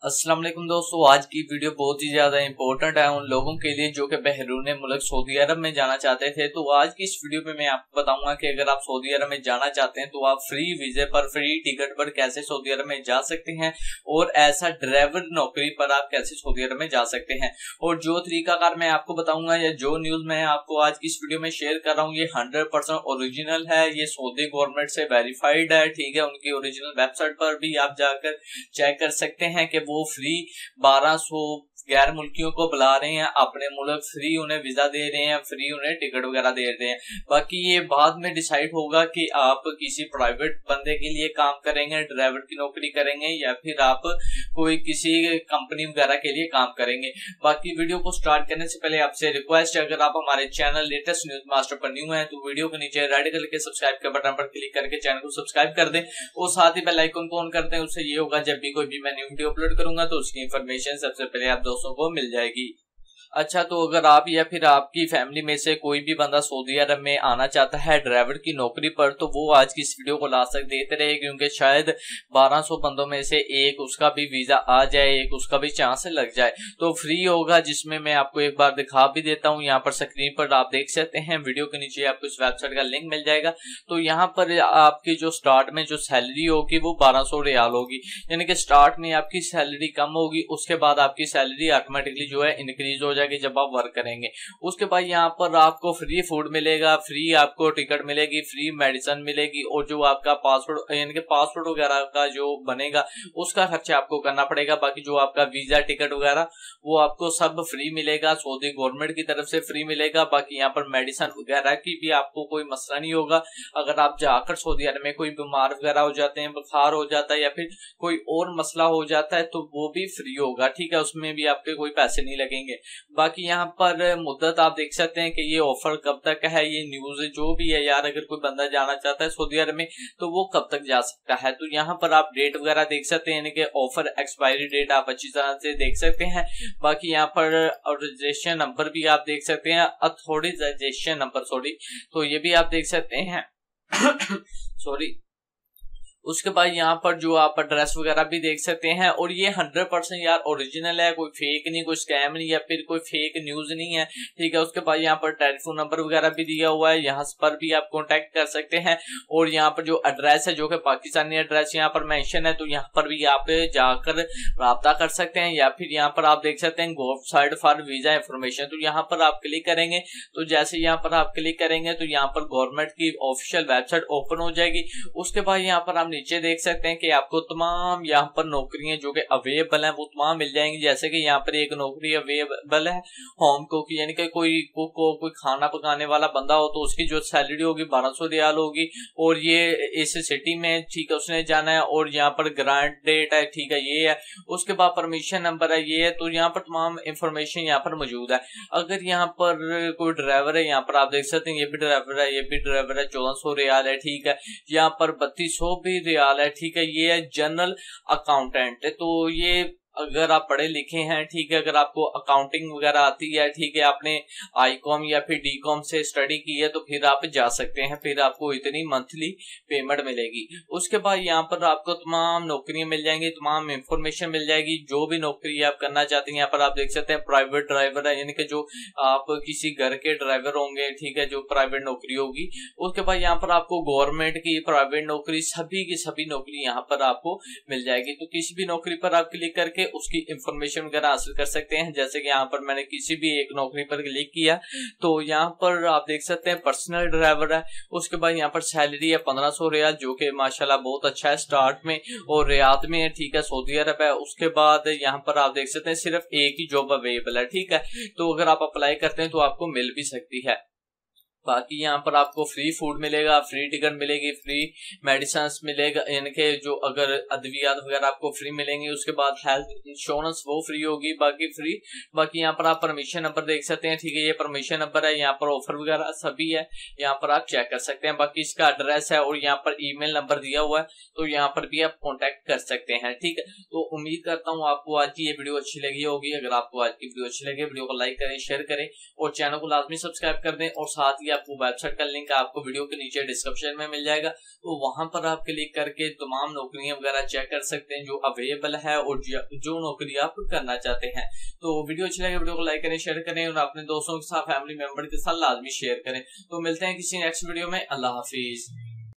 अस्सलाम वालेकुम दोस्तों, आज की वीडियो बहुत ही ज्यादा इंपॉर्टेंट है उन लोगों के लिए जो कि बहरून मुल्क सऊदी अरब में जाना चाहते थे। तो आज की इस वीडियो में मैं आपको बताऊंगा कि अगर आप सऊदी अरब में जाना चाहते हैं तो आप फ्री वीजे पर, फ्री टिकट पर कैसे सऊदी अरब में जा सकते हैं और ऐसा ड्राइवर नौकरी पर आप कैसे सऊदी अरब में जा सकते हैं। और जो तरीकाकार मैं आपको बताऊंगा या जो न्यूज मैं आपको आज की इस वीडियो में शेयर कर रहा हूँ, ये 100% ओरिजिनल है, ये सऊदी गवर्नमेंट से वेरीफाइड है। ठीक है, उनकी ओरिजिनल वेबसाइट पर भी आप जाकर चेक कर सकते हैं कि वो फ्री 1200 गैर मुल्कियों को बुला रहे हैं अपने मुल्क, फ्री उन्हें वीजा दे रहे हैं, फ्री उन्हें टिकट वगैरह दे रहे हैं। बाकी ये बाद में डिसाइड होगा कि आप किसी प्राइवेट बंदे के लिए काम करेंगे, ड्राइवर की नौकरी करेंगे या फिर आप कोई किसी कंपनी वगैरह के लिए काम करेंगे। बाकी वीडियो को स्टार्ट करने से पहले आपसे रिक्वेस्ट है, अगर आप हमारे चैनल लेटेस्ट न्यूज मास्टर पर न्यू है तो वीडियो के नीचे रेड कलर के सब्सक्राइब के बटन पर क्लिक करके चैनल को सब्सक्राइब कर दें और साथ ही बेल आइकन को ऑन कर दें। उससे ये होगा जब भी कोई भी मैं न्यू वीडियो अपलोड करूंगा तो उसकी इन्फॉर्मेशन सबसे पहले आप दोस्तों को मिल जाएगी। अच्छा, तो अगर आप या फिर आपकी फैमिली में से कोई भी बंदा सऊदी अरब में आना चाहता है ड्राइवर की नौकरी पर, तो वो आज की इस वीडियो को लास्ट तक देखते रहे, क्योंकि शायद 1200 बंदों में से एक उसका भी वीजा आ जाए, एक उसका भी चांस लग जाए। तो फ्री होगा, जिसमें मैं आपको एक बार दिखा भी देता हूँ। यहाँ पर स्क्रीन पर आप देख सकते हैं, वीडियो के नीचे आपको इस वेबसाइट का लिंक मिल जाएगा। तो यहाँ पर आपकी जो स्टार्ट में जो सैलरी होगी वो 1200 रियाल होगी, यानी कि स्टार्ट में आपकी सैलरी कम होगी, उसके बाद आपकी सैलरी ऑटोमेटिकली जो है इंक्रीज हो जाएगी जब आप वर्क करेंगे। उसके बाद यहाँ पर आपको फ्री फूड मिलेगा, फ्री आपको टिकट मिलेगी, फ्री मेडिसिन मिलेगी और जो आपका पासपोर्ट यानी कि पासपोर्ट वगैरह का जो बनेगा उसका खर्चा आपको करना पड़ेगा। बाकी जो आपका वीजा टिकट वगैरह वो आपको सब फ्री मिलेगा, सऊदी गवर्नमेंट की तरफ से फ्री मिलेगा। बाकी यहाँ पर मेडिसिन वगैरह की भी आपको कोई मसला नहीं होगा। अगर आप जाकर सऊदी अरब में कोई बीमार वगैरह हो जाते हैं, बुखार हो जाता है या फिर कोई और मसला हो जाता है तो वो भी फ्री होगा। ठीक है, उसमें भी आपके कोई पैसे नहीं लगेंगे। बाकी यहाँ पर मुद्दत आप देख सकते हैं कि ये ऑफर कब तक है, ये न्यूज जो भी है यार, अगर कोई बंदा जाना चाहता है सऊदी अरब में तो वो कब तक जा सकता है। तो यहाँ पर आप डेट वगैरह देख सकते हैं, यानी कि ऑफर एक्सपायरी डेट आप अच्छी तरह से देख सकते हैं। बाकी यहाँ पर रजिस्ट्रेशन नंबर भी आप देख सकते हैं, अथॉराइजेशन नंबर तो ये भी आप देख सकते हैं सॉरी। उसके बाद यहाँ पर जो आप एड्रेस वगैरह भी देख सकते हैं और ये 100% यार ओरिजिनल है, कोई फेक नहीं, कोई स्कैम नहीं या फिर कोई फेक न्यूज नहीं है। ठीक है, उसके बाद यहाँ पर टेलीफोन नंबर वगैरह भी दिया हुआ है, यहाँ पर भी आप कांटेक्ट कर सकते हैं। और यहाँ पर जो एड्रेस है जो कि पाकिस्तानी एड्रेस यहाँ पर मेंशन है, तो यहाँ पर भी आप जाकर राब्ता कर सकते हैं। या फिर यहाँ पर आप देख सकते हैं वेबसाइट फॉर वीजा इंफॉर्मेशन, तो यहाँ पर आप क्लिक करेंगे तो जैसे यहाँ पर आप क्लिक करेंगे तो यहाँ पर गवर्नमेंट की ऑफिशियल वेबसाइट ओपन हो जाएगी। उसके बाद यहाँ पर आप नीचे देख सकते हैं कि आपको तमाम यहाँ पर नौकरियां जो कि अवेलेबल हैं वो तमाम मिल जाएंगी। जैसे कि यहाँ पर एक नौकरी अवेलेबल है होम कुक, यानी कि कोई कुक को कोई खाना पकाने वाला बंदा हो तो उसकी जो सैलरी होगी 1200 रियाल होगी और ये इस सिटी में, ठीक है, उसने जाना है। और यहाँ पर ग्रांट डेट है, ठीक है, ये है। उसके बाद परमिशन नंबर है, ये है। तो यहाँ पर तमाम इंफॉर्मेशन यहाँ पर मौजूद है। अगर यहाँ पर कोई ड्राइवर है, यहाँ पर आप देख सकते हैं ये भी ड्राइवर है, ये भी ड्राइवर है, 1400 रियाल है। ठीक है, यहाँ पर 3200 भी रियाल है। ठीक है, ये है जनरल अकाउंटेंट। तो ये अगर आप पढ़े लिखे हैं, ठीक है, अगर आपको अकाउंटिंग वगैरह आती है, ठीक है, आपने आईकॉम या फिर डीकॉम से स्टडी की है तो फिर आप जा सकते हैं, फिर आपको इतनी मंथली पेमेंट मिलेगी। उसके बाद यहाँ पर आपको तमाम नौकरियां मिल जाएंगी, तमाम इंफॉर्मेशन मिल जाएगी, जो भी नौकरी आप करना चाहते हैं। यहाँ पर आप देख सकते हैं प्राइवेट ड्राइवर है, यानी कि जो आप किसी घर के ड्राइवर होंगे, ठीक है, जो प्राइवेट नौकरी होगी। उसके बाद यहाँ पर आपको गवर्नमेंट की, प्राइवेट नौकरी, सभी की सभी नौकरी यहाँ पर आपको मिल जाएगी। तो किसी भी नौकरी पर आप क्लिक करके उसकी इंफॉर्मेशन वगैरह हासिल कर सकते हैं। जैसे कि यहाँ पर मैंने किसी भी एक नौकरी पर क्लिक किया तो यहाँ पर आप देख सकते हैं पर्सनल ड्राइवर है। उसके बाद यहाँ पर सैलरी है 1500 रियाल, जो कि माशाल्लाह बहुत अच्छा है स्टार्ट में, और रियाद में है, ठीक है, सऊदी अरब है। उसके बाद यहाँ पर आप देख सकते हैं सिर्फ एक ही जॉब अवेलेबल है। ठीक है, तो अगर आप अप्लाई करते हैं तो आपको मिल भी सकती है। बाकी यहाँ पर आपको फ्री फूड मिलेगा, फ्री टिकट मिलेगी, फ्री मेडिसिन मिलेगा, यानी कि जो अगर अद्वियात वगैरह आपको फ्री मिलेंगे। उसके बाद हेल्थ इंश्योरेंस वो फ्री होगी, बाकी यहाँ पर आप परमिशन नंबर देख सकते हैं। ठीक है, ये परमिशन नंबर है, यहाँ पर ऑफर वगैरह सभी है, यहाँ पर आप चेक कर सकते हैं। बाकी इसका एड्रेस है और यहाँ पर ईमेल नंबर दिया हुआ है, तो यहाँ पर भी आप कॉन्टेक्ट कर सकते हैं। ठीक है, तो उम्मीद करता हूँ आपको आज की ये वीडियो अच्छी लगी होगी। अगर आपको आज की वीडियो अच्छी लगे, वीडियो को लाइक करें, शेयर करें और चैनल को लाजमी सब्सक्राइब कर दें। और साथ ही वो वेबसाइट का लिंक आपको वीडियो के नीचे डिस्क्रिप्शन में मिल जाएगा, तो वहां पर आप क्लिक करके तमाम नौकरियां वगैरह चेक कर सकते हैं जो अवेलेबल है और जो नौकरी आप करना चाहते हैं। तो वीडियो अच्छी लगे वीडियो को लाइक करें, शेयर करें और अपने दोस्तों के साथ, फैमिली मेंबर के साथ लाजमी शेयर करें। तो मिलते हैं किसी नेक्स्ट वीडियो में। अल्लाह हाफिज।